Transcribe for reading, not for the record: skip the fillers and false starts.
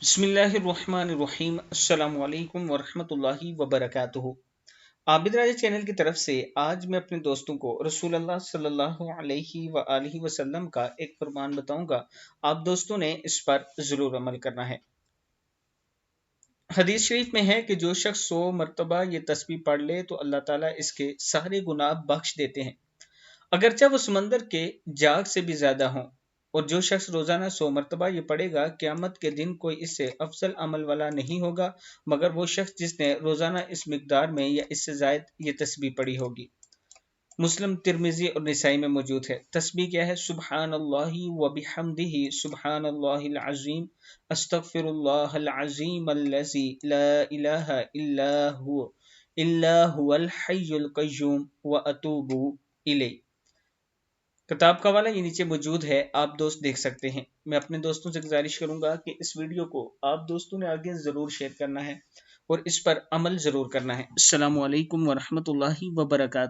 बिस्मिल्लाहिर्रहमानिर्रहीम। अस्सलामु अलैकुम वरहमतुल्लाहि वबरकातुहू। आबिद राजा चैनल की तरफ से आज मैं अपने दोस्तों को रसूल अल्लाह सल्लल्लाहु अलैहि वआलिहि वसल्लम का एक फरमान बताऊंगा। आप दोस्तों ने इस पर ज़रूर अमल करना है। हदीस शरीफ में है कि जो शख्स 100 मरतबा ये तस्बीह पढ़ ले तो अल्लाह ताला इसके सारे गुनाह बख्श देते हैं, अगरचे वो समंदर के जाग से भी ज्यादा हों। और जो शख्स रोजाना 100 मरतबा ये पढ़ेगा, क़यामत के दिन कोई इससे अफजल अमल वाला नहीं होगा मगर वो शख्स जिसने रोजाना इस मिकदार में या इससे जायद ये तस्बीह पढ़ी होगी। मुस्लिम, तिरमिजी और निसाई में मौजूद है। तस्बीह क्या है? सुब्हानल्लाहि व बिहम्दिही सुब्हानल्लाहिल अज़ीम अस्तगफिरुल्लाहल अज़ीम अल्लज़ी ला इलाहा इल्ला हुवल हय्युल क़य्यूम व अतूबु इलैह। किताब का वाला ये नीचे मौजूद है, आप दोस्त देख सकते हैं। मैं अपने दोस्तों से गुजारिश करूंगा कि इस वीडियो को आप दोस्तों ने आगे ज़रूर शेयर करना है और इस पर अमल ज़रूर करना है। अस्सलामु अलैकुम वरहमतुल्लाहि वबरकातुहू।